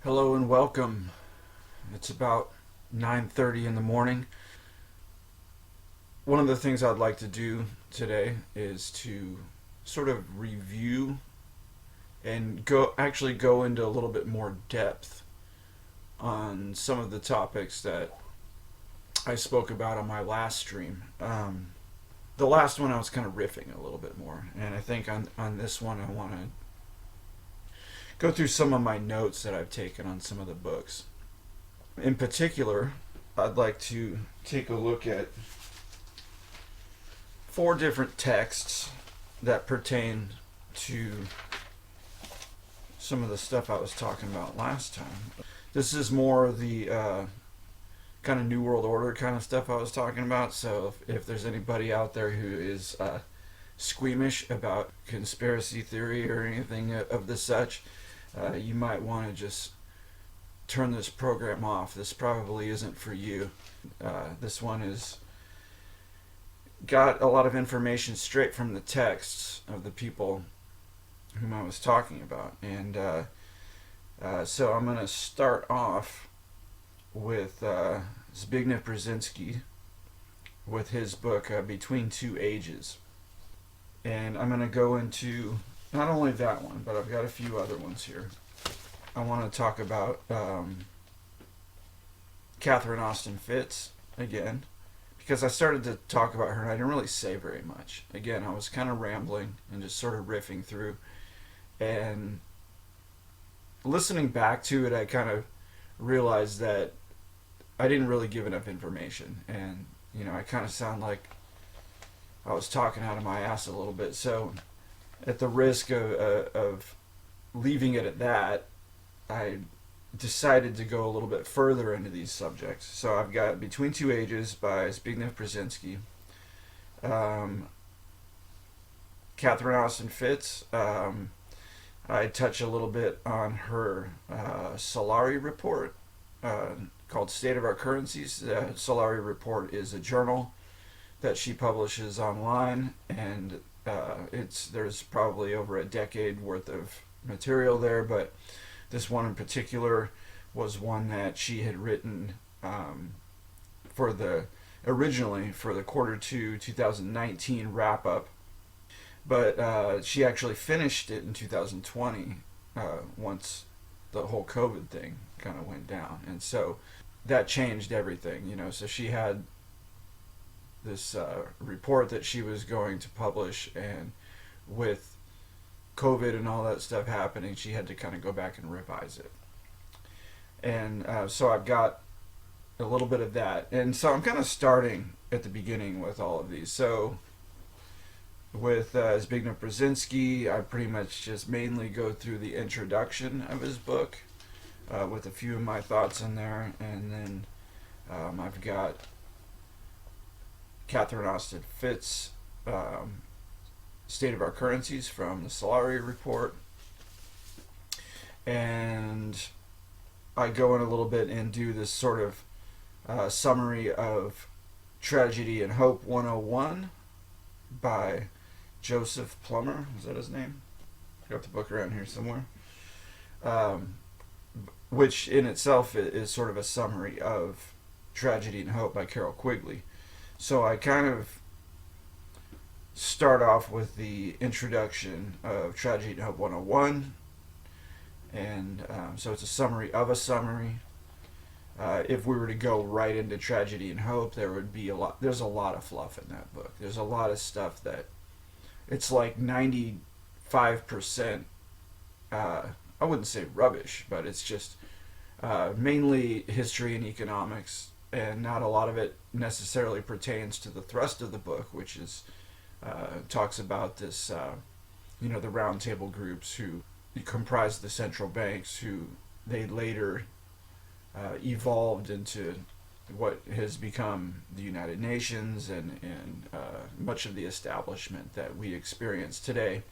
Hello and welcome. It's about 9:30 in the morning. One of the things I'd like to do today is to sort of review and go into a little bit more depth on some of the topics that I spoke about on my last stream. The last one I was kind of riffing a little bit more, and I think on this one I want to go through some of my notes that I've taken on some of the books. In particular, I'd like to take a look at four different texts that pertain to some of the stuff I was talking about last time. This is more the kind of New World Order kind of stuff I was talking about, so if there's anybody out there who is squeamish about conspiracy theory or anything of the such, you might want to just turn this program off. This probably isn't for you. This one is got a lot of information straight from the texts of the people whom I was talking about, and so I'm going to start off with Zbigniew Brzezinki with his book Between Two Ages, and I'm going to go into not only that one, but I've got a few other ones here. I want to talk about Catherine Austin Fitts again, because I started to talk about her and I didn't really say very much. Again, I was kind of rambling and just sort of riffing through, and listening back to it, I kind of realized that I didn't really give enough information, and I kind of sound like I was talking out of my ass a little bit. So at the risk of leaving it at that, I decided to go a little bit further into these subjects. So I've got Between Two Ages by Zbigniew Brzezinki, Catherine Austin Fitts. I touch a little bit on her Solari report called State of Our Currencies. The Solari report is a journal that she publishes online, and there's probably over a decade worth of material there, but this one in particular was one that she had written originally for the quarter two 2019 wrap up, but she actually finished it in 2020 once the whole COVID thing kind of went down, and so that changed everything. So she had this report that she was going to publish, and with COVID and all that stuff happening, she had to kind of go back and revise it. And so I've got a little bit of that. And so I'm kind of starting at the beginning with all of these. So with Zbigniew Brzezinki, I pretty much just mainly go through the introduction of his book with a few of my thoughts in there. And then I've got Catherine Austin Fitts, State of Our Currencies from the Solari report, and I go in a little bit and do this sort of summary of Tragedy and Hope 101 by Joseph Plummer. Is that his name? I got the book around here somewhere. Which in itself is sort of a summary of Tragedy and Hope by Carol Quigley. So I kind of start off with the introduction of Tragedy and Hope 101, and so it's a summary of a summary. If we were to go right into Tragedy and Hope, there's a lot of fluff in that book. There's a lot of stuff that it's like 95%, I wouldn't say rubbish, but it's just mainly history and economics, and not a lot of it necessarily pertains to the thrust of the book, which is talks about this, the round table groups who comprise the central banks, who they later evolved into what has become the United Nations and much of the establishment that we experience today,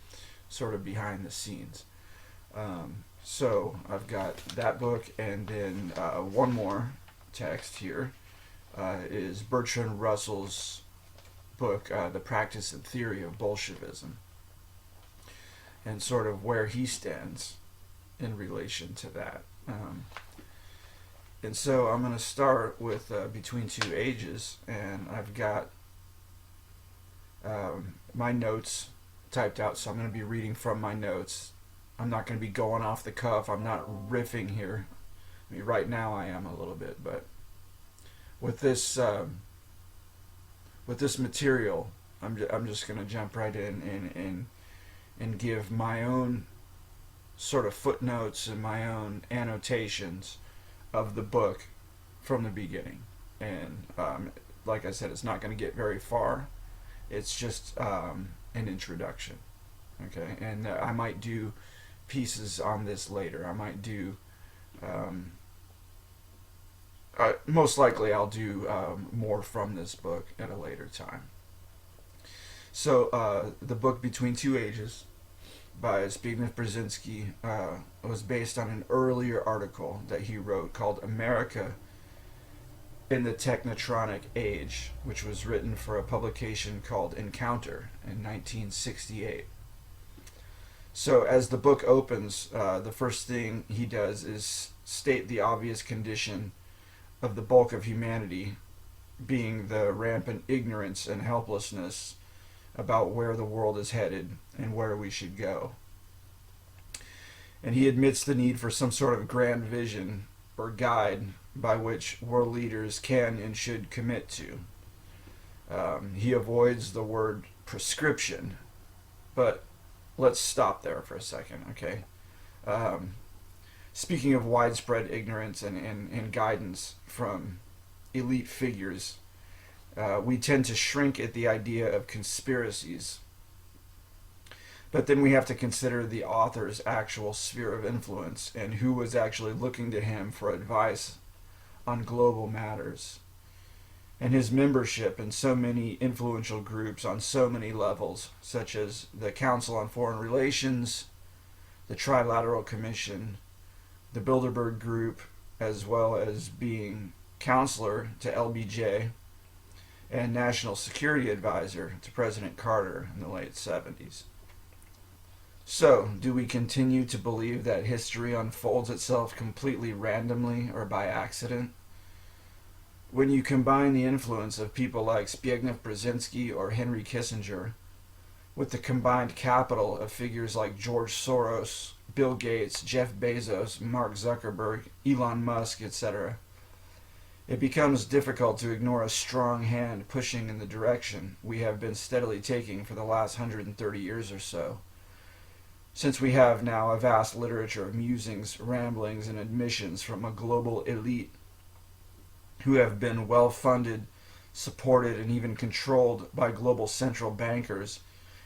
sort of behind the scenes. So I've got that book, and then one more text here is Bertrand Russell's book, The Practice and Theory of Bolshevism, and sort of where he stands in relation to that. Um, and so I'm going to start with Between Two Ages, and I've got my notes typed out, so I'm going to be reading from my notes. I'm not going to be going off the cuff. I'm not riffing here. I mean, right now I am a little bit, but with this material, I'm just going to jump right in and give my own sort of footnotes and my own annotations of the book from the beginning. And like I said, it's not going to get very far. It's just an introduction. Okay, and I might do pieces on this later. I might do most likely I'll do more from this book at a later time. So the book Between Two Ages by Zbigniew Brzezinki was based on an earlier article that he wrote called America in the Technotronic Age, which was written for a publication called Encounter in 1968. So as the book opens, the first thing he does is state the obvious condition of the bulk of humanity being the rampant ignorance and helplessness about where the world is headed and where we should go. And he admits the need for some sort of grand vision or guide by which world leaders can and should commit to. He avoids the word prescription, but let's stop there for a second, okay? Speaking of widespread ignorance and guidance from elite figures, we tend to shrink at the idea of conspiracies. But then we have to consider the author's actual sphere of influence and who was actually looking to him for advice on global matters. And his membership in so many influential groups on so many levels, such as the Council on Foreign Relations, the Trilateral Commission, the Bilderberg Group, as well as being counselor to LBJ and National Security Advisor to President Carter in the late 70s. So, do we continue to believe that history unfolds itself completely randomly or by accident? When you combine the influence of people like Zbigniew Brzezinki or Henry Kissinger with the combined capital of figures like George Soros, Bill Gates, Jeff Bezos, Mark Zuckerberg, Elon Musk, etc., it becomes difficult to ignore a strong hand pushing in the direction we have been steadily taking for the last 130 years or so, since we have now a vast literature of musings, ramblings, and admissions from a global elite who have been well-funded, supported, and even controlled by global central bankers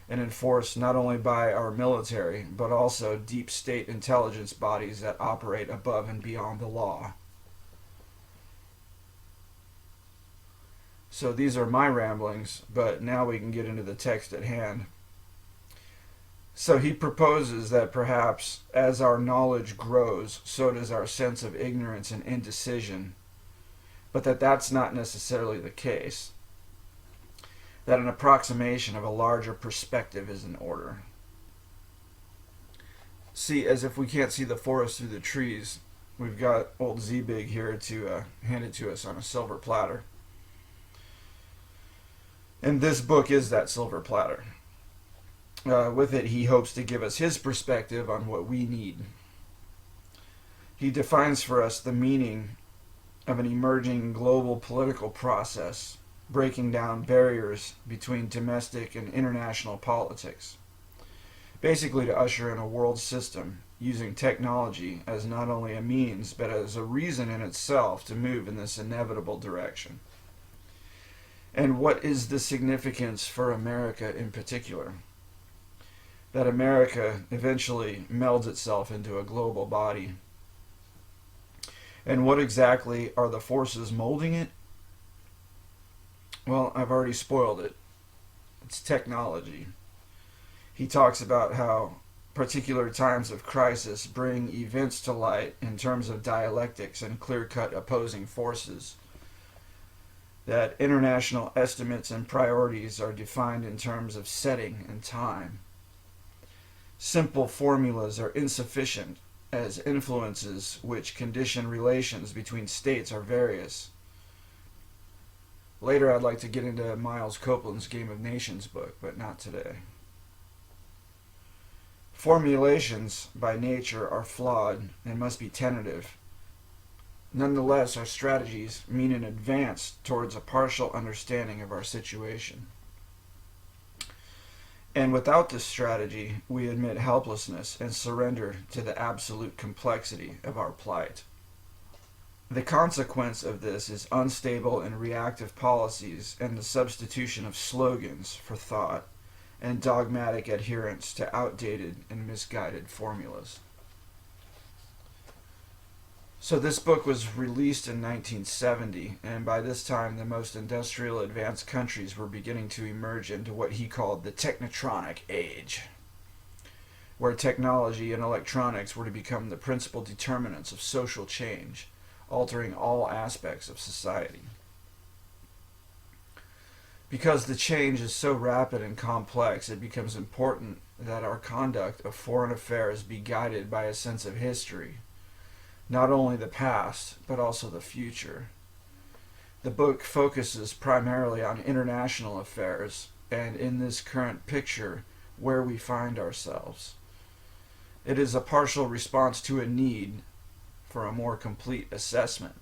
and enforced not only by our military, but also deep state intelligence bodies that operate above and beyond the law. So these are my ramblings, but now we can get into the text at hand. So he proposes that perhaps as our knowledge grows, so does our sense of ignorance and indecision, but that's not necessarily the case. That an approximation of a larger perspective is in order. See, as if we can't see the forest through the trees, we've got old Zbig here to hand it to us on a silver platter. And this book is that silver platter. With it, he hopes to give us his perspective on what we need. He defines for us the meaning of an emerging global political process, breaking down barriers between domestic and international politics, basically to usher in a world system using technology as not only a means, but as a reason in itself to move in this inevitable direction. And what is the significance for America in particular? That America eventually melds itself into a global body. And what exactly are the forces molding it? Well, I've already spoiled it. It's technology. He talks about how particular times of crisis bring events to light in terms of dialectics and clear-cut opposing forces. That international estimates and priorities are defined in terms of setting and time. Simple formulas are insufficient as influences which condition relations between states are various. Later I'd like to get into Miles Copeland's Game of Nations book, but not today. Formulations, by nature, are flawed and must be tentative. Nonetheless, our strategies mean an advance towards a partial understanding of our situation. And without this strategy, we admit helplessness and surrender to the absolute complexity of our plight. The consequence of this is unstable and reactive policies and the substitution of slogans for thought and dogmatic adherence to outdated and misguided formulas. So this book was released in 1970, and by this time the most industrial advanced countries were beginning to emerge into what he called the technotronic age, where technology and electronics were to become the principal determinants of social change, altering all aspects of society. Because the change is so rapid and complex, it becomes important that our conduct of foreign affairs be guided by a sense of history, not only the past, but also the future. The book focuses primarily on international affairs, and in this current picture, where we find ourselves. It is a partial response to a need for a more complete assessment,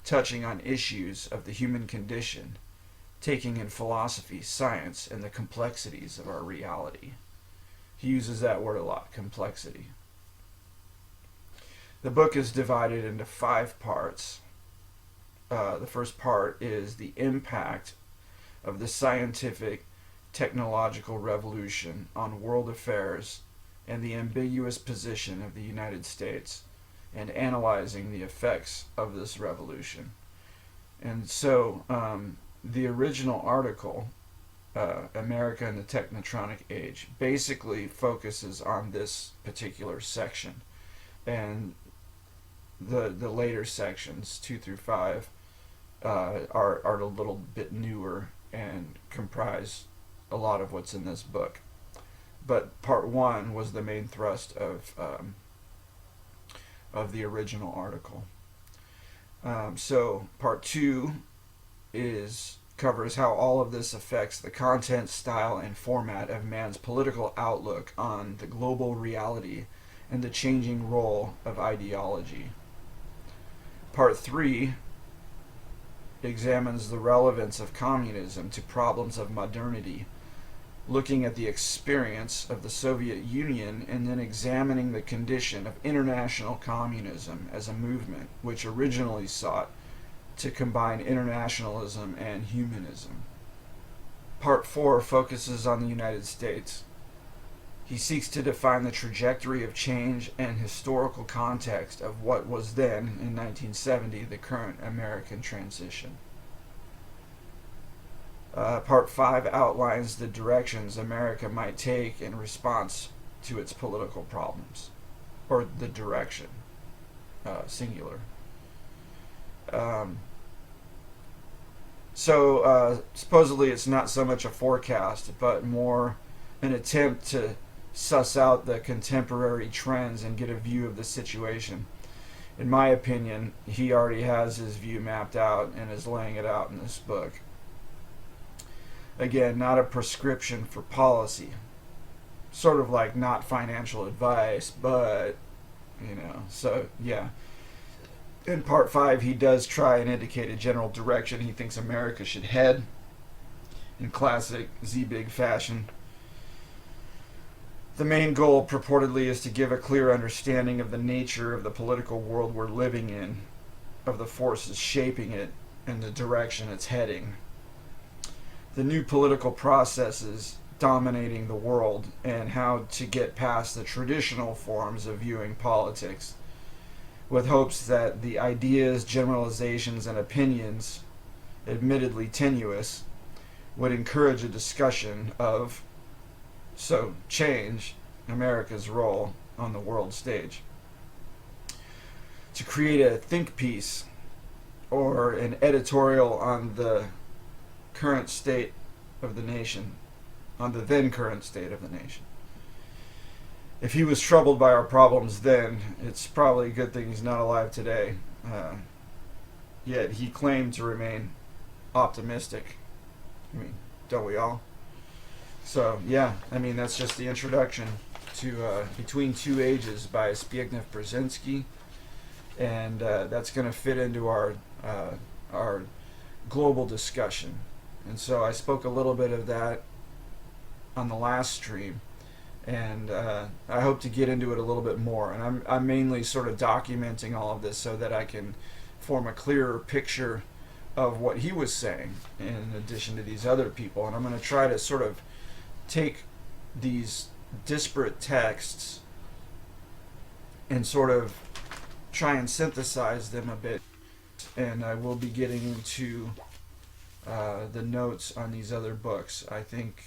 touching on issues of the human condition, taking in philosophy, science, and the complexities of our reality. He uses that word a lot, complexity. The book is divided into 5 parts. The first part is the impact of the scientific technological revolution on world affairs and the ambiguous position of the United States, and analyzing the effects of this revolution. And so the original article, America in the Technotronic Age, basically focuses on this particular section. And the later sections, 2 through 5, are a little bit newer and comprise a lot of what's in this book. But part 1 was the main thrust of the original article. So part 2 covers how all of this affects the content, style, and format of man's political outlook on the global reality and the changing role of ideology. Part 3 examines the relevance of communism to problems of modernity, looking at the experience of the Soviet Union and then examining the condition of international communism as a movement which originally sought to combine internationalism and humanism. Part 4 focuses on the United States. He seeks to define the trajectory of change and historical context of what was then, in 1970, the current American transition. Part 5 outlines the directions America might take in response to its political problems, or the direction, singular. So supposedly it's not so much a forecast, but more an attempt to suss out the contemporary trends and get a view of the situation. In my opinion, he already has his view mapped out and is laying it out in this book. Again, not a prescription for policy. Sort of like not financial advice, but, so, yeah. In part 5, he does try and indicate a general direction he thinks America should head, in classic Zbigniew fashion. The main goal, purportedly, is to give a clear understanding of the nature of the political world we're living in, of the forces shaping it, and the direction it's heading. The new political processes dominating the world, and how to get past the traditional forms of viewing politics, with hopes that the ideas, generalizations, and opinions, admittedly tenuous, would encourage a discussion of, so change America's role on the world stage. To create a think piece or an editorial on the current state of the nation, on the then current state of the nation. if he was troubled by our problems then, it's probably a good thing he's not alive today. Yet he claimed to remain optimistic. I mean, don't we all? So, yeah, I mean, that's just the introduction to Between Two Ages by Zbigniew Brzezinki. And that's going to fit into our global discussion. And so I spoke a little bit of that on the last stream. And I hope to get into it a little bit more. And I'm mainly sort of documenting all of this so that I can form a clearer picture of what he was saying in addition to these other people. And I'm going to try to sort of take these disparate texts and sort of try and synthesize them a bit. And I will be getting into the notes on these other books. I think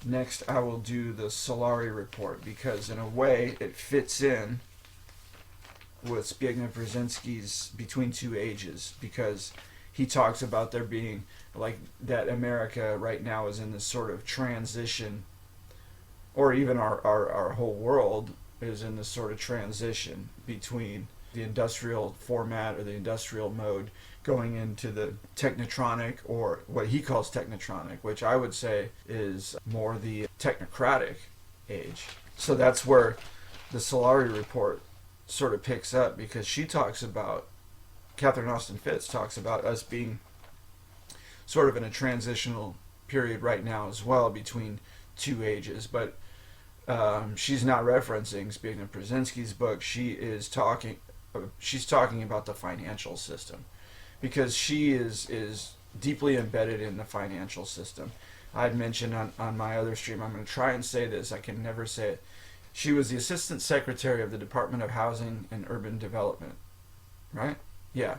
next I will do the Solari report, because in a way it fits in with Zbigniew Brzezinski's Between Two Ages, because he talks about there being, like, that America right now is in this sort of transition, or even our whole world is in this sort of transition between the industrial format or the industrial mode going into the technotronic, or what he calls technotronic, which I would say is more the technocratic age. So that's where the Solari report sort of picks up, because she talks about, Catherine Austin Fitts talks about us being sort of in a transitional period right now as well between two ages. But she's not referencing Zbigniew Brzezinski's book. She's talking about the financial system, because she is deeply embedded in the financial system. I'd mentioned on my other stream, I'm going to try and say this, I can never say it. She was the Assistant Secretary of the Department of Housing and Urban Development, right? Yeah,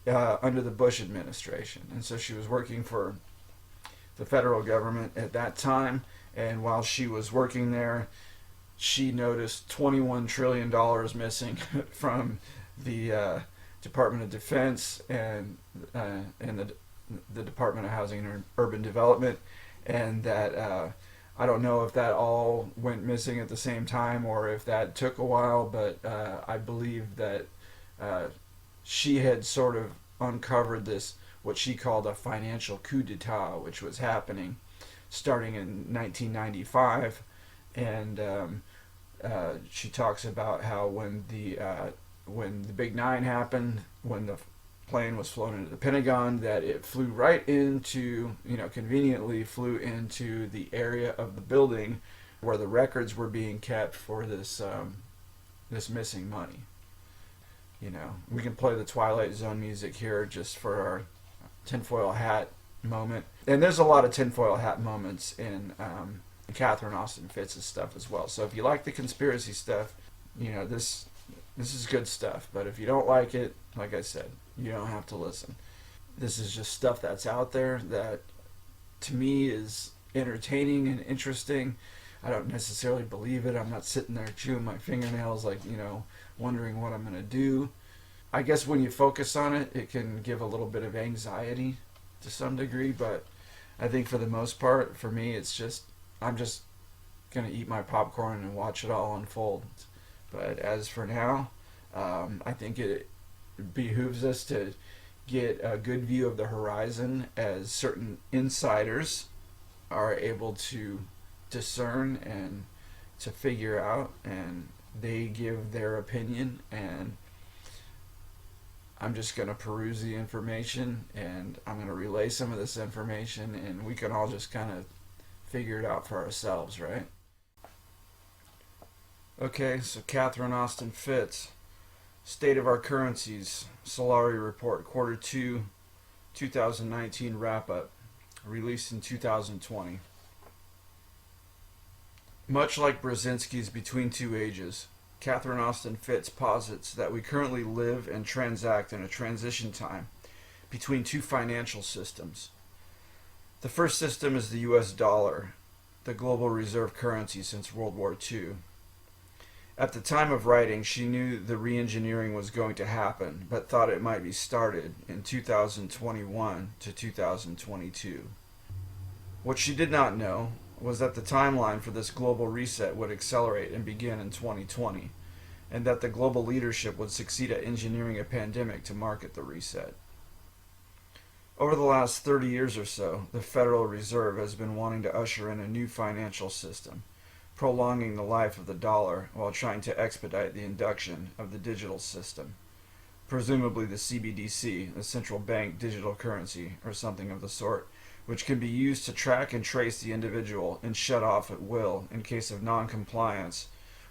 under the Bush administration. And so she was working for the federal government at that time, and while she was working there, she noticed $21 trillion missing from the Department of Defense and the Department of Housing and Urban Development, and that I don't know if that all went missing at the same time or if that took a while, but I believe that she had sort of uncovered this, what she called a financial coup d'etat, which was happening starting in 1995, and she talks about how when the Big Nine happened, when the plane was flown into the Pentagon, that it flew right into, conveniently flew into the area of the building where the records were being kept for this missing money. We can play the Twilight Zone music here just for our tinfoil hat moment. And there's a lot of tinfoil hat moments in Catherine Austin Fitts' stuff as well. So if you like the conspiracy stuff, this is good stuff. But if you don't like it, like I said, you don't have to listen. This is just stuff that's out there that, to me, is entertaining and interesting. I don't necessarily believe it. I'm not sitting there chewing my fingernails, like, wondering what I'm going to do. I guess when you focus on it, it can give a little bit of anxiety to some degree, but I think for the most part, for me, it's just, I'm just going to eat my popcorn and watch it all unfold. But as for now, I think it behooves us to get a good view of the horizon, as certain insiders are able to discern and to figure out, and they give their opinion, and I'm just going to peruse the information, and I'm going to relay some of this information, and we can all just kind of figure it out for ourselves, right? Okay, so Catherine Austin Fitts, State of Our Currencies, Solari Report, Quarter 2, 2019 Wrap-Up, released in 2020. Much like Brzezinski's Between Two Ages, Catherine Austin Fitts posits that we currently live and transact in a transition time between two financial systems. The first system is the US dollar, the global reserve currency since World War II. At the time of writing, she knew the re-engineering was going to happen, but thought it might be started in 2021 to 2022. What she did not know was that the timeline for this global reset would accelerate and begin in 2020, and that the global leadership would succeed at engineering a pandemic to market the reset. Over the last 30 years or so, the Federal Reserve has been wanting to usher in a new financial system, prolonging the life of the dollar while trying to expedite the induction of the digital system, presumably the CBDC, the central bank digital currency, or something of the sort, which can be used to track and trace the individual and shut off at will in case of non-compliance,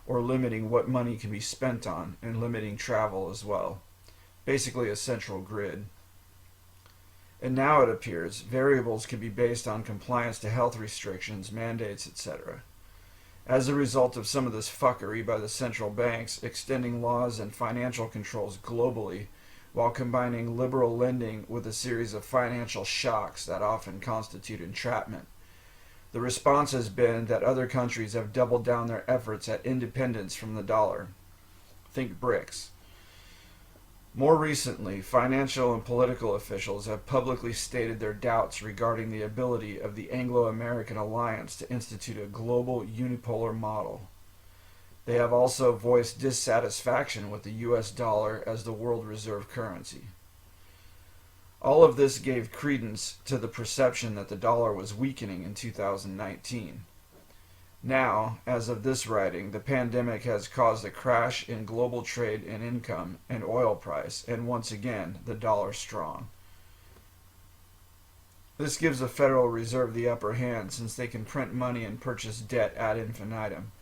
or limiting what money can be spent on and limiting travel as well. Basically a central grid. And now it appears variables can be based on compliance to health restrictions, mandates, etc. As a result of some of this fuckery by the central banks extending laws and financial controls globally while combining liberal lending with a series of financial shocks that often constitute entrapment, the response has been that other countries have doubled down their efforts at independence from the dollar. Think BRICS. More recently, financial and political officials have publicly stated their doubts regarding the ability of the Anglo-American alliance to institute a global unipolar model. They have also voiced dissatisfaction with the US dollar as the world reserve currency. All of this gave credence to the perception that the dollar was weakening in 2019. Now, as of this writing, the pandemic has caused a crash in global trade and income and oil price, and once again, the dollar strong. This gives the Federal Reserve the upper hand since they can print money and purchase debt ad infinitum.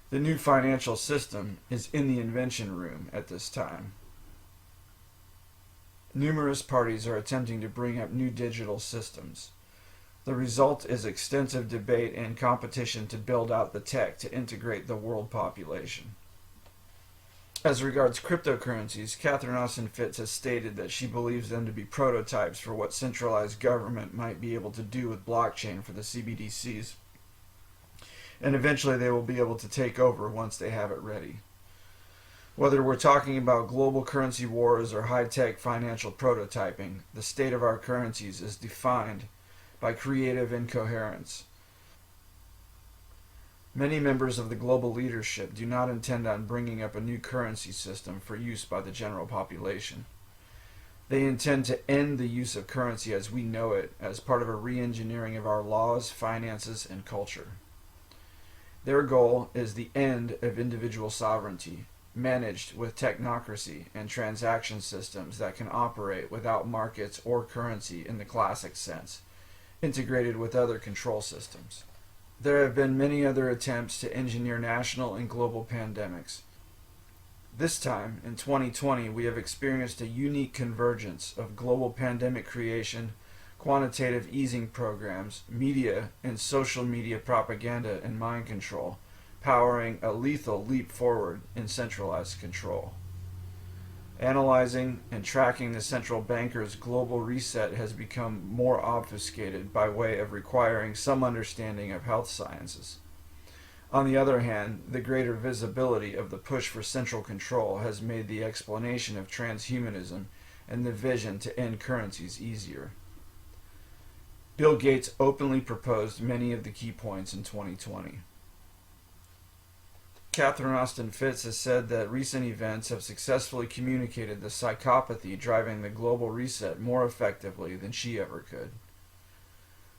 The new financial system is in the invention room at this time. Numerous parties are attempting to bring up new digital systems. The result is extensive debate and competition to build out the tech to integrate the world population. As regards cryptocurrencies, Catherine Austin Fitts has stated that she believes them to be prototypes for what centralized government might be able to do with blockchain for the CBDCs, and eventually they will be able to take over once they have it ready. Whether we're talking about global currency wars or high-tech financial prototyping, the state of our currencies is defined by creative incoherence. Many members of the global leadership do not intend on bringing up a new currency system for use by the general population. They intend to end the use of currency as we know it as part of a re-engineering of our laws, finances, and culture. Their goal is the end of individual sovereignty, managed with technocracy and transaction systems that can operate without markets or currency in the classic sense, integrated with other control systems. There have been many other attempts to engineer national and global pandemics. This time, in 2020, we have experienced a unique convergence of global pandemic creation, quantitative easing programs, media and social media propaganda and mind control, powering a lethal leap forward in centralized control. Analyzing and tracking the central bankers' global reset has become more obfuscated by way of requiring some understanding of health sciences. On the other hand, the greater visibility of the push for central control has made the explanation of transhumanism and the vision to end currencies easier. Bill Gates openly proposed many of the key points in 2020. Catherine Austin Fitts has said that recent events have successfully communicated the psychopathy driving the global reset more effectively than she ever could.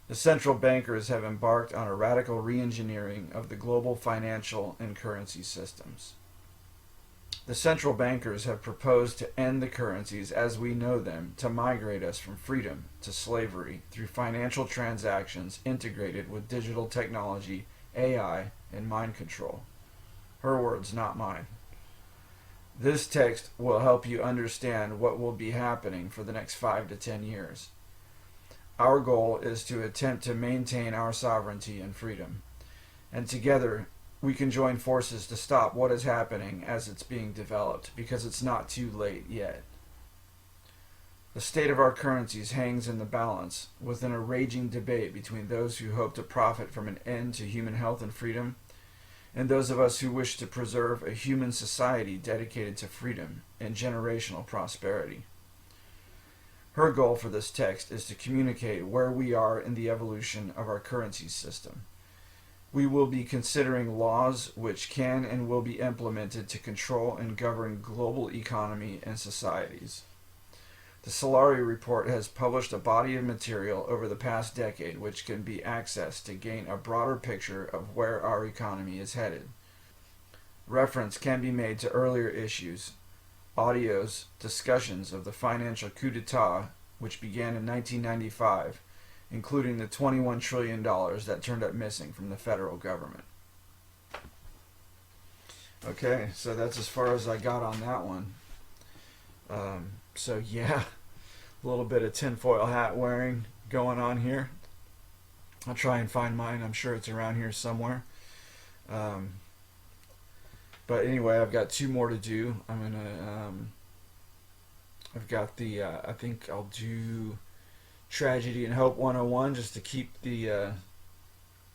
The central bankers have embarked on a radical re-engineering of the global financial and currency systems. The central bankers have proposed to end the currencies as we know them to migrate us from freedom to slavery through financial transactions integrated with digital technology, AI, and mind control. Her words, not mine. This text will help you understand what will be happening for the next 5 to 10 years. Our goal is to attempt to maintain our sovereignty and freedom, and together we can join forces to stop what is happening as it's being developed, because it's not too late yet. The state of our currencies hangs in the balance within a raging debate between those who hope to profit from an end to human health and freedom and those of us who wish to preserve a human society dedicated to freedom and generational prosperity. Her goal for this text is to communicate where we are in the evolution of our currency system, We will be considering laws which can and will be implemented to control and govern global economy and societies. The Solari Report has published a body of material over the past decade which can be accessed to gain a broader picture of where our economy is headed. Reference can be made to earlier issues, audios, discussions of the financial coup d'etat which began in 1995, including the $21 trillion that turned up missing from the federal government. Okay, so that's as far as I got on that one. So yeah, a little bit of tinfoil hat wearing going on here. I'll try and find mine. I'm sure it's around here somewhere. But anyway, I've got two more to do. I've got the, I think I'll do Tragedy and Hope 101 just to keep the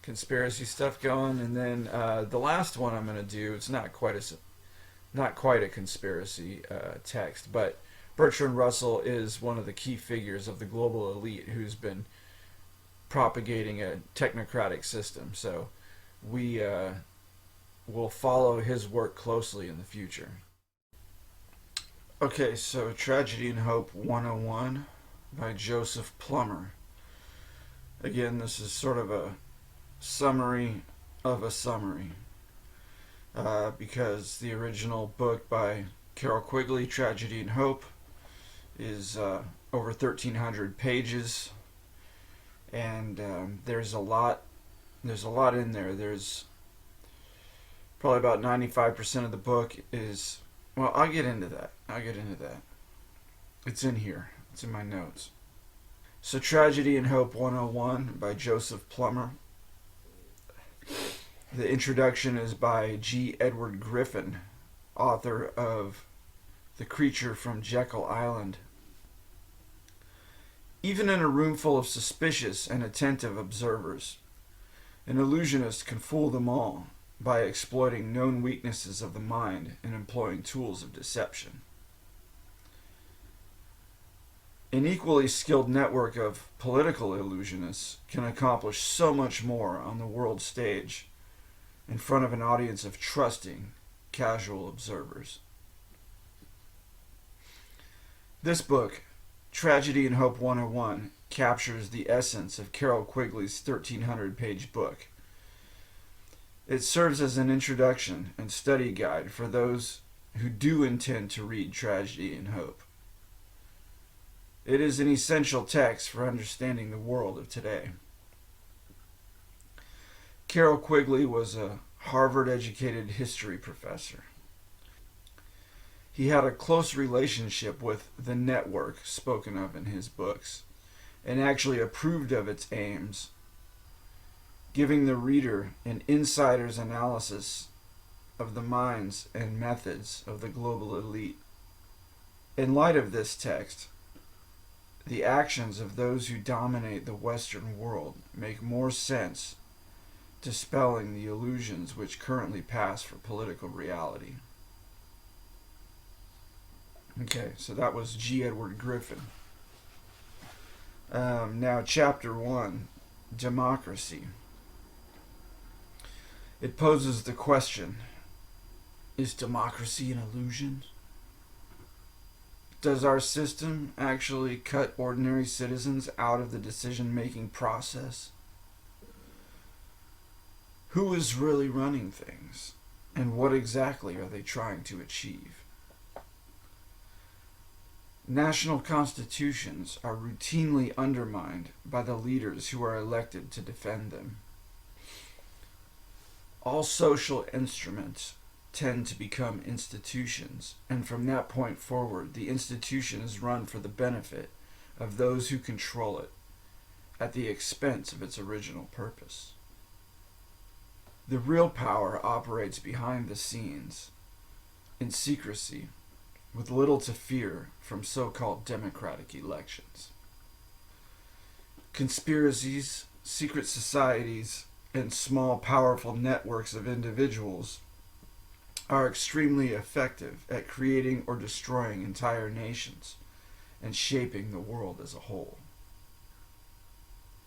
conspiracy stuff going. And then the last one I'm going to do, it's not quite a conspiracy text, but Bertrand Russell is one of the key figures of the global elite who's been propagating a technocratic system. So we will follow his work closely in the future. Okay, so Tragedy and Hope 101 by Joseph Plummer. Again, this is sort of a summary of a summary, because the original book by Carol Quigley, Tragedy and Hope, is over 1,300 pages, and there's a lot in there. There's probably about 95% of the book is, well, I'll get into that. It's in here. It's in my notes. So Tragedy and Hope 101 by Joseph Plummer. The introduction is by G. Edward Griffin, author of The Creature from Jekyll Island. Even in a room full of suspicious and attentive observers, an illusionist can fool them all by exploiting known weaknesses of the mind and employing tools of deception. An equally skilled network of political illusionists can accomplish so much more on the world stage in front of an audience of trusting, casual observers. This book, Tragedy and Hope 101, captures the essence of Carol Quigley's 1,300-page book. It serves as an introduction and study guide for those who do intend to read Tragedy and Hope. It is an essential text for understanding the world of today. Carol Quigley was a Harvard-educated history professor. He had a close relationship with the network spoken of in his books, and actually approved of its aims, giving the reader an insider's analysis of the minds and methods of the global elite. In light of this text, the actions of those who dominate the Western world make more sense, dispelling the illusions which currently pass for political reality. Okay, so that was G. Edward Griffin. Now, Chapter 1, Democracy. It poses the question, is democracy an illusion? Does our system actually cut ordinary citizens out of the decision-making process? Who is really running things, and what exactly are they trying to achieve? National constitutions are routinely undermined by the leaders who are elected to defend them. All social instruments tend to become institutions, and from that point forward, the institution is run for the benefit of those who control it, at the expense of its original purpose. The real power operates behind the scenes, in secrecy, with little to fear from so-called democratic elections. Conspiracies, secret societies, and small, powerful networks of individuals are extremely effective at creating or destroying entire nations and shaping the world as a whole.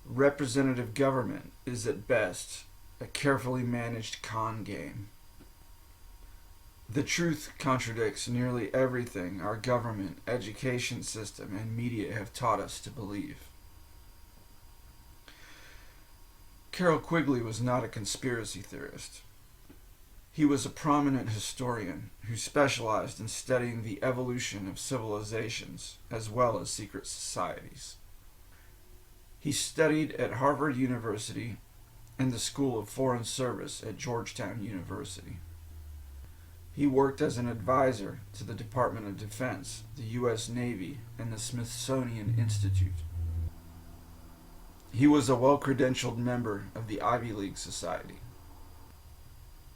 Representative government is at best a carefully managed con game. The truth contradicts nearly everything our government, education system, and media have taught us to believe. Carroll Quigley was not a conspiracy theorist. He was a prominent historian who specialized in studying the evolution of civilizations as well as secret societies. He studied at Harvard University and the School of Foreign Service at Georgetown University. He worked as an advisor to the Department of Defense, the U.S. Navy, and the Smithsonian Institute. He was a well-credentialed member of the Ivy League Society.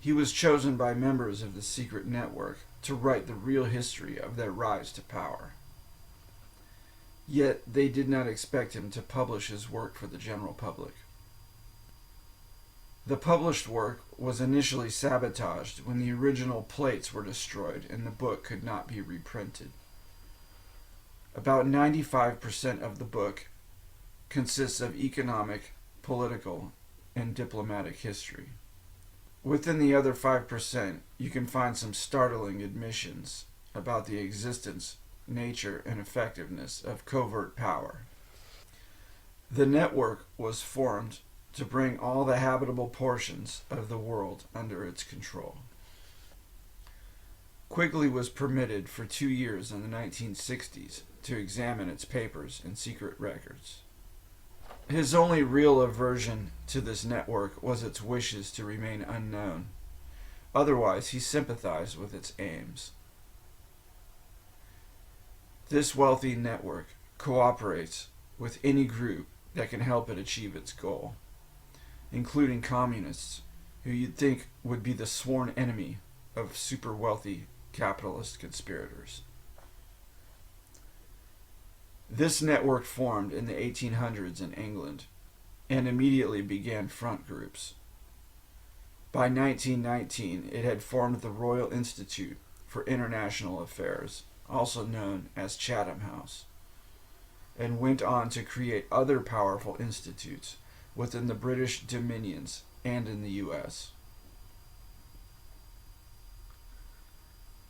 He was chosen by members of the secret network to write the real history of their rise to power. Yet they did not expect him to publish his work for the general public. The published work was initially sabotaged when the original plates were destroyed and the book could not be reprinted. About 95% of the book consists of economic, political, and diplomatic history. Within the other 5%, you can find some startling admissions about the existence, nature, and effectiveness of covert power. The network was formed to bring all the habitable portions of the world under its control. Quigley was permitted for 2 years in the 1960s to examine its papers and secret records. His only real aversion to this network was its wishes to remain unknown. Otherwise, he sympathized with its aims. This wealthy network cooperates with any group that can help it achieve its goal, including communists, who you'd think would be the sworn enemy of super wealthy capitalist conspirators. This network formed in the 1800s in England and immediately began front groups. By 1919, it had formed the Royal Institute for International Affairs, also known as Chatham House, and went on to create other powerful institutes within the British dominions and in the U.S.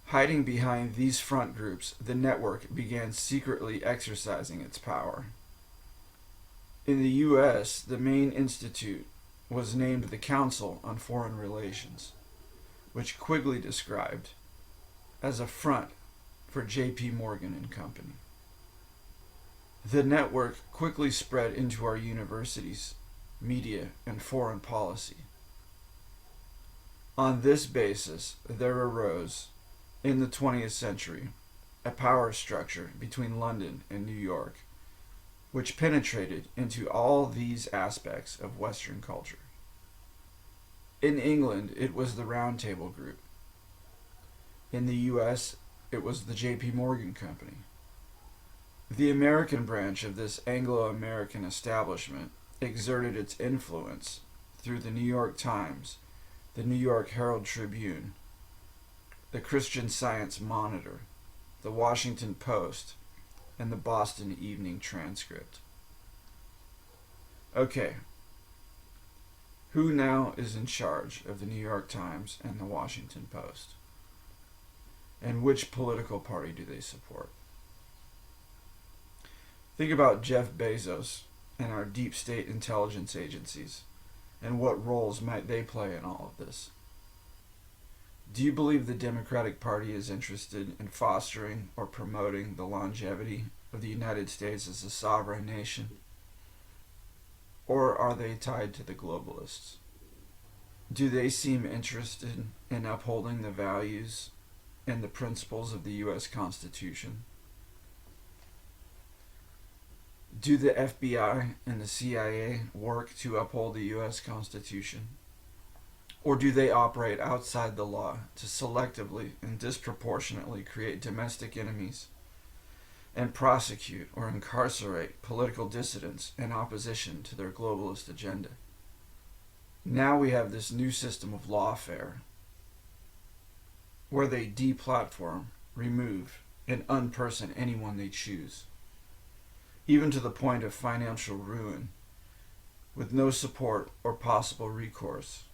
Hiding behind these front groups, the network began secretly exercising its power. In the U.S., the main institute was named the Council on Foreign Relations, which Quigley described as a front for J.P. Morgan and Company. The network quickly spread into our universities, media, and foreign policy. On this basis, there arose, in the 20th century, a power structure between London and New York, which penetrated into all these aspects of Western culture. In England, it was the Round Table Group. In the U.S., it was the J.P. Morgan Company. The American branch of this Anglo-American establishment exerted its influence through the New York Times, the New York Herald Tribune, the Christian Science Monitor, the Washington Post, and the Boston Evening Transcript. Okay, who now is in charge of the New York Times and the Washington Post? And which political party do they support? Think about Jeff Bezos and our deep state intelligence agencies, and what roles might they play in all of this? Do you believe the Democratic Party is interested in fostering or promoting the longevity of the United States as a sovereign nation? Or are they tied to the globalists? Do they seem interested in upholding the values and the principles of the U.S. Constitution? Do the FBI and the CIA work to uphold the U.S. Constitution? Or do they operate outside the law to selectively and disproportionately create domestic enemies and prosecute or incarcerate political dissidents in opposition to their globalist agenda? Now we have this new system of lawfare where they deplatform, remove, and unperson anyone they choose, even to the point of financial ruin, with no support or possible recourse,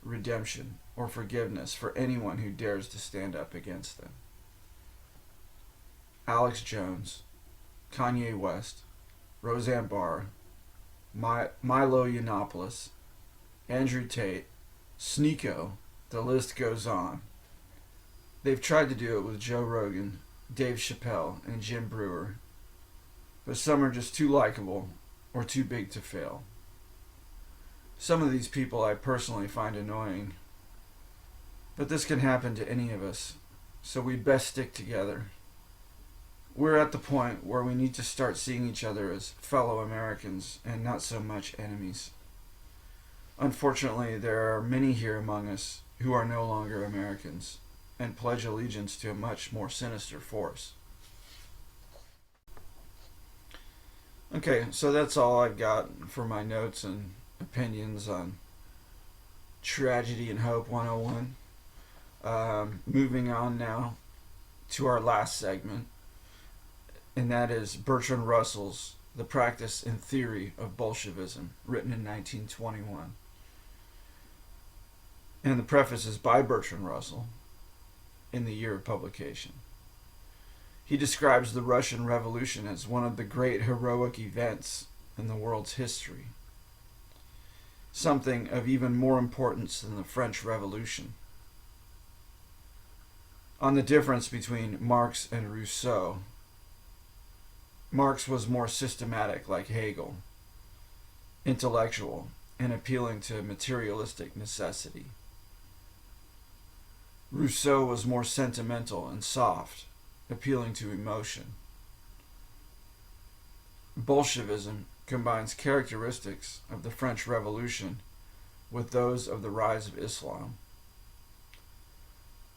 redemption, or forgiveness for anyone who dares to stand up against them. Alex Jones, Kanye West, Roseanne Barr, Milo Yiannopoulos, Andrew Tate, Sneeko, the list goes on. They've tried to do it with Joe Rogan, Dave Chappelle, and Jim Breuer, but some are just too likable or too big to fail. Some of these people I personally find annoying, but this can happen to any of us, so we best stick together. We're at the point where we need to start seeing each other as fellow Americans and not so much enemies. Unfortunately, there are many here among us who are no longer Americans and pledge allegiance to a much more sinister force. Okay, so that's all I've got for my notes and opinions on Tragedy and Hope 101. Moving on now to our last segment, and that is Bertrand Russell's The Practice and Theory of Bolshevism, written in 1921. And the preface is by Bertrand Russell in the year of publication. He describes the Russian Revolution as one of the great heroic events in the world's history, something of even more importance than the French Revolution. On the difference between Marx and Rousseau, Marx was more systematic, like Hegel, intellectual, and appealing to materialistic necessity. Rousseau was more sentimental and soft, appealing to emotion. Bolshevism combines characteristics of the French Revolution with those of the rise of Islam.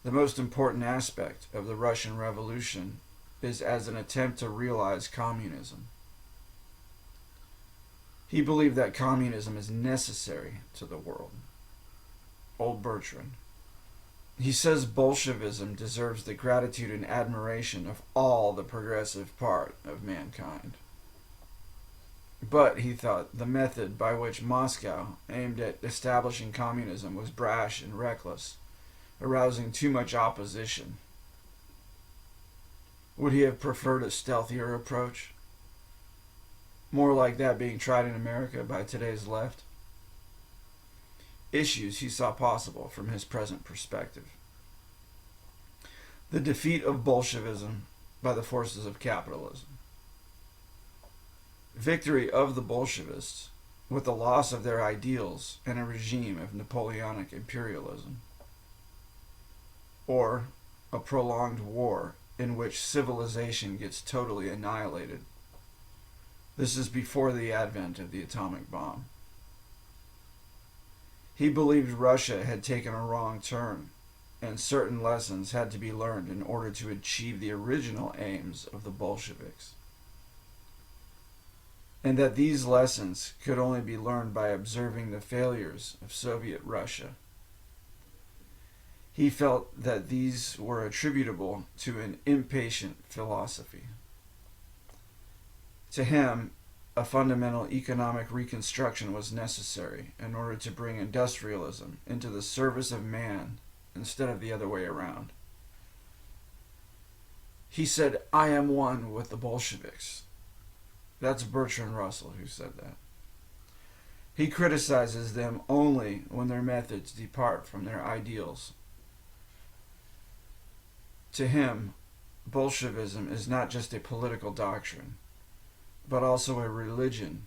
The most important aspect of the Russian Revolution is as an attempt to realize communism. He believed that communism is necessary to the world. Old Bertrand. He says Bolshevism deserves the gratitude and admiration of all the progressive part of mankind. But, he thought, the method by which Moscow aimed at establishing communism was brash and reckless, arousing too much opposition. Would he have preferred a stealthier approach? More like that being tried in America by today's left? Issues he saw possible from his present perspective. The defeat of Bolshevism by the forces of capitalism. Victory of the Bolshevists with the loss of their ideals and a regime of Napoleonic imperialism. Or a prolonged war in which civilization gets totally annihilated. This is before the advent of the atomic bomb. He believed Russia had taken a wrong turn, and certain lessons had to be learned in order to achieve the original aims of the Bolsheviks. And that these lessons could only be learned by observing the failures of Soviet Russia. He felt that these were attributable to an impatient philosophy. To him, a fundamental economic reconstruction was necessary in order to bring industrialism into the service of man instead of the other way around. He said, "I am one with the Bolsheviks." That's Bertrand Russell who said that. He criticizes them only when their methods depart from their ideals. To him, Bolshevism is not just a political doctrine, but also a religion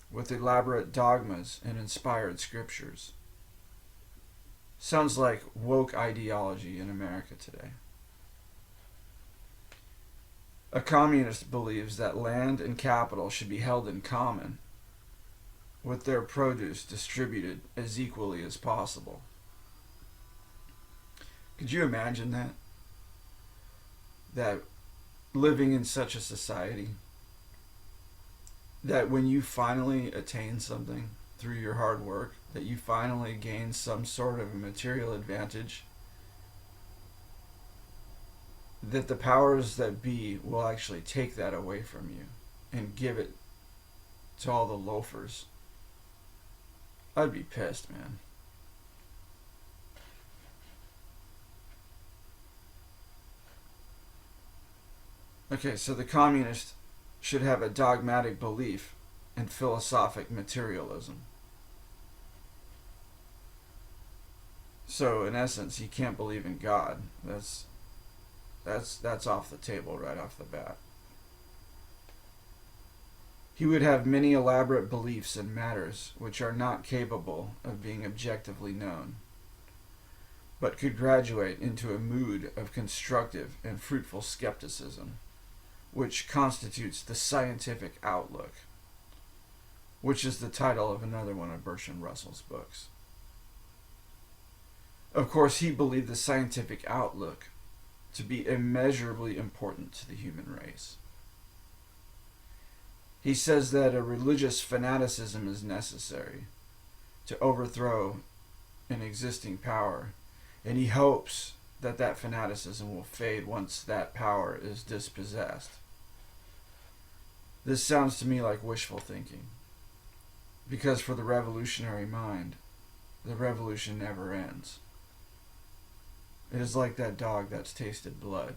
with elaborate dogmas and inspired scriptures. Sounds like woke ideology in America today. A communist believes that land and capital should be held in common, with their produce distributed as equally as possible. Could you imagine that? That living in such a society, that when you finally attain something through your hard work, that you finally gain some sort of a material advantage, that the powers that be will actually take that away from you and give it to all the loafers I'd be pissed, man. Okay, so the communist should have a dogmatic belief in philosophic materialism. So in essence, he can't believe in God. That's off the table right off the bat. He would have many elaborate beliefs in matters which are not capable of being objectively known, but could graduate into a mood of constructive and fruitful skepticism, which constitutes the scientific outlook, which is the title of another one of Bertrand Russell's books. Of course, he believed the scientific outlook to be immeasurably important to the human race. He says that a religious fanaticism is necessary to overthrow an existing power, and he hopes that that fanaticism will fade once that power is dispossessed. This sounds to me like wishful thinking, because for the revolutionary mind, the revolution never ends. It is like that dog that's tasted blood.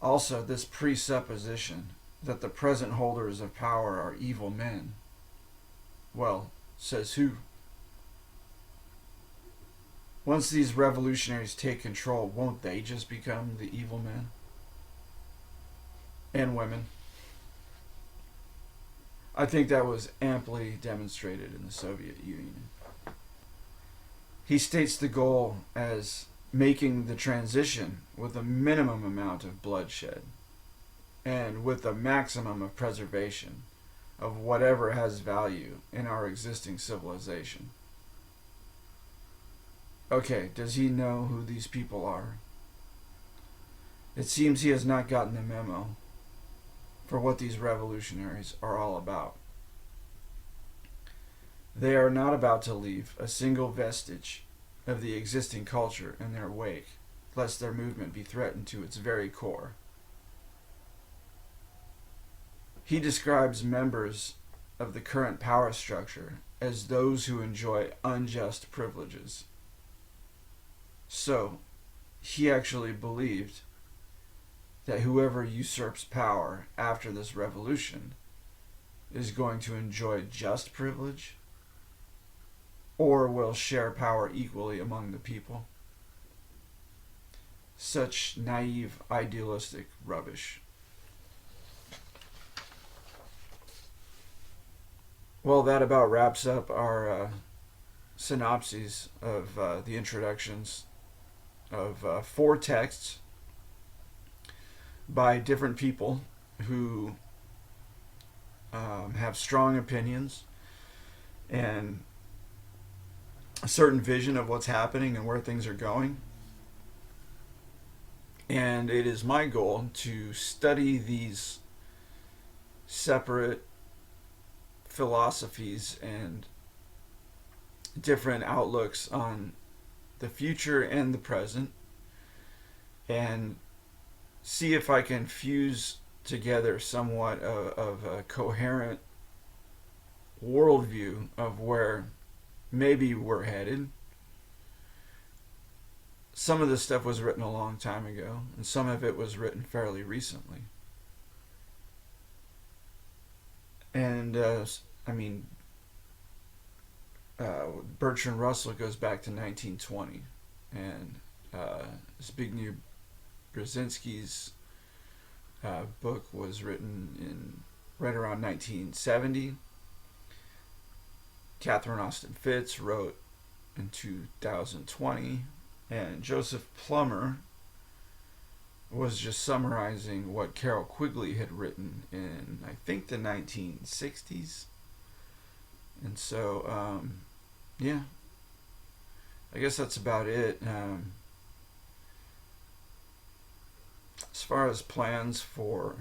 Also, this presupposition that the present holders of power are evil men. Well, says who? Once these revolutionaries take control, won't they just become the evil men? And women. I think that was amply demonstrated in the Soviet Union. He states the goal as making the transition with a minimum amount of bloodshed and with a maximum of preservation of whatever has value in our existing civilization. Okay, does he know who these people are? It seems he has not gotten the memo for what these revolutionaries are all about. They are not about to leave a single vestige of the existing culture in their wake, lest their movement be threatened to its very core. He describes members of the current power structure as those who enjoy unjust privileges. So, he actually believed that whoever usurps power after this revolution is going to enjoy just privilege, or will share power equally among the people. Such naive, idealistic rubbish. Well, that about wraps up our synopses of the introductions of 4 texts by different people who have strong opinions and a certain vision of what's happening and where things are going. And it is my goal to study these separate philosophies and different outlooks on the future and the present, and see if I can fuse together somewhat of a coherent worldview of where maybe we're headed. Some of this stuff was written a long time ago, and some of it was written fairly recently. And, Bertrand Russell goes back to 1920, and Zbigniew Brzezinski's book was written in right around 1970. Catherine Austin Fitts wrote in 2020, and Joseph Plummer was just summarizing what Carol Quigley had written in, I think, the 1960s. And so, yeah, I guess that's about it. As far as plans for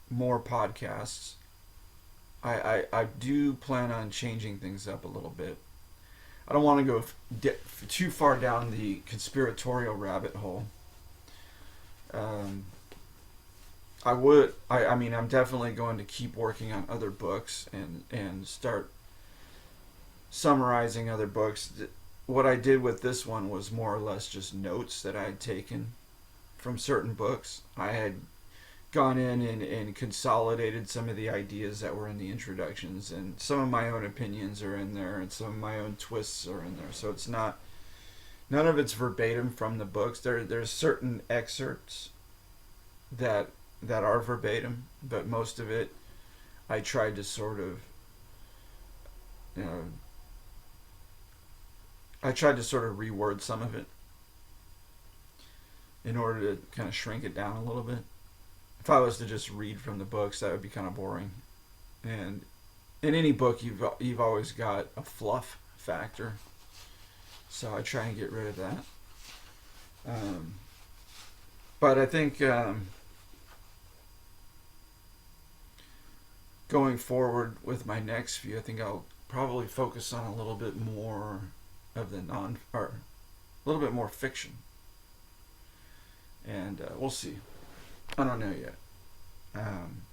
more podcasts, I do plan on changing things up a little bit. I don't want to go too far down the conspiratorial rabbit hole. I mean, I'm definitely going to keep working on other books and start summarizing other books. What I did with this one was more or less just notes that I had taken from certain books. I had gone in and consolidated some of the ideas that were in the introductions, and some of my own opinions are in there, and some of my own twists are in there. So it's not, none of it's verbatim from the books. There's certain excerpts that are verbatim, but most of it I tried to sort of, you know, I tried to sort of reword some of it in order to kind of shrink it down a little bit. If I was to just read from the books, that would be kind of boring. And in any book, you've always got a fluff factor, so I try and get rid of that. Um, but I think going forward with my next few, I think I'll probably focus on a little bit more of the or a little bit more fiction, and we'll see. I don't know yet.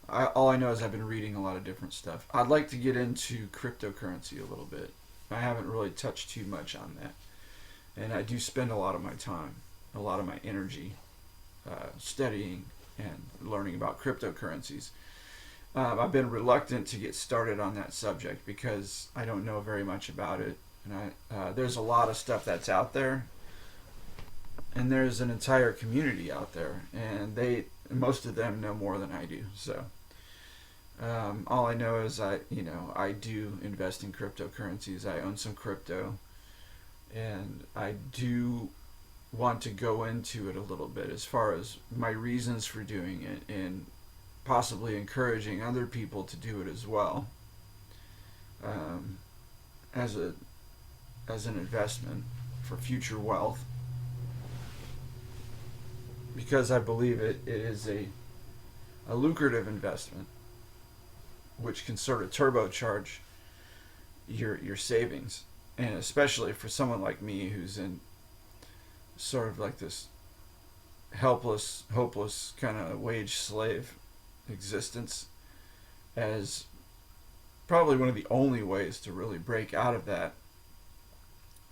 All I know is I've been reading a lot of different stuff. I'd like to get into cryptocurrency a little bit. I haven't really touched too much on that, and I do spend a lot of my time, a lot of my energy, studying and learning about cryptocurrencies. I've been reluctant to get started on that subject because I don't know very much about it, and there's a lot of stuff that's out there, and there's an entire community out there, and most of them know more than I do. So all I know is I do invest in cryptocurrencies. I own some crypto, and I do want to go into it a little bit as far as my reasons for doing it and possibly encouraging other people to do it as well, as an investment for future wealth, because I believe it is a lucrative investment which can sort of turbocharge your savings, and especially for someone like me who's in sort of like this helpless, hopeless kind of wage slave existence, as probably one of the only ways to really break out of that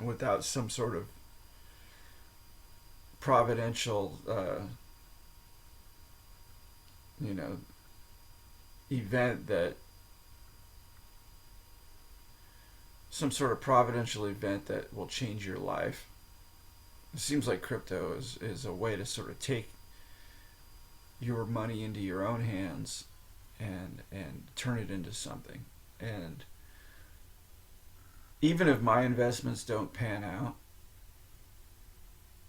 without some sort of providential event that some sort of providential event that will change your life. It seems like crypto is a way to sort of take your money into your own hands and turn it into something. And even if my investments don't pan out,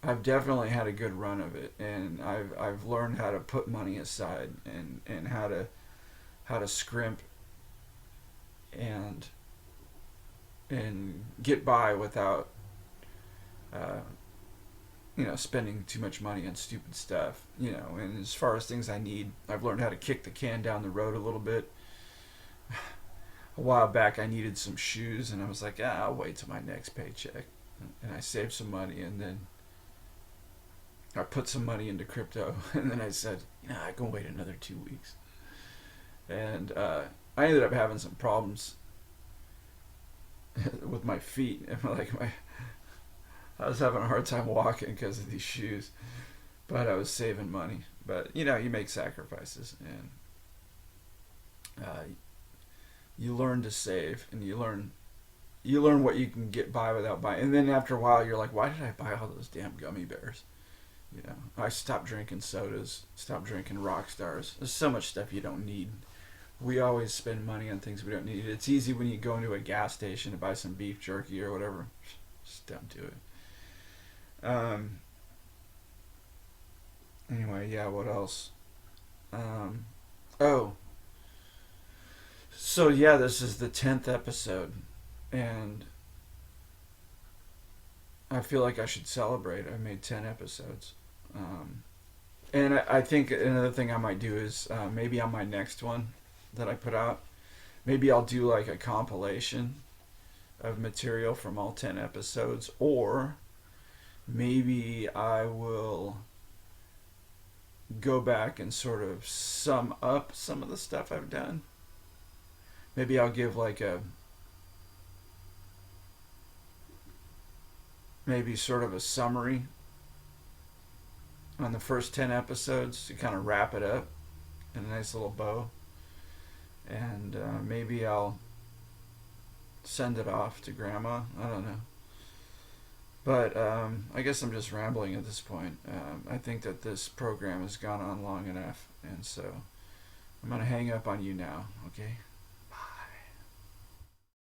I've definitely had a good run of it, and I've learned how to put money aside and how to scrimp and get by without spending too much money on stupid stuff. And as far as things I need, I've learned how to kick the can down the road a little bit. A while back, I needed some shoes, and I was like, I'll wait till my next paycheck. And I saved some money, and then I put some money into crypto, and then I said, I can wait another 2 weeks. And I ended up having some problems with my feet. I was having a hard time walking because of these shoes, but I was saving money. But you make sacrifices, and you learn to save, and you learn what you can get by without buying. And then after a while, you're like, why did I buy all those damn gummy bears? I stopped drinking sodas, stopped drinking Rock Stars. There's so much stuff you don't need. We always spend money on things we don't need. It's easy when you go into a gas station to buy some beef jerky or whatever. Just don't do it. Anyway, yeah, what else? So yeah, this is the 10th episode, and I feel like I should celebrate. I made 10 episodes. And I think another thing I might do is maybe on my next one that I put out, maybe I'll do like a compilation of material from all 10 episodes, or maybe I will go back and sort of sum up some of the stuff I've done. Maybe I'll give like a maybe sort of a summary on the first 10 episodes to kind of wrap it up in a nice little bow. And maybe I'll send it off to Grandma. I don't know. But I guess I'm just rambling at this point. I think that this program has gone on long enough, and so I'm going to hang up on you now, okay?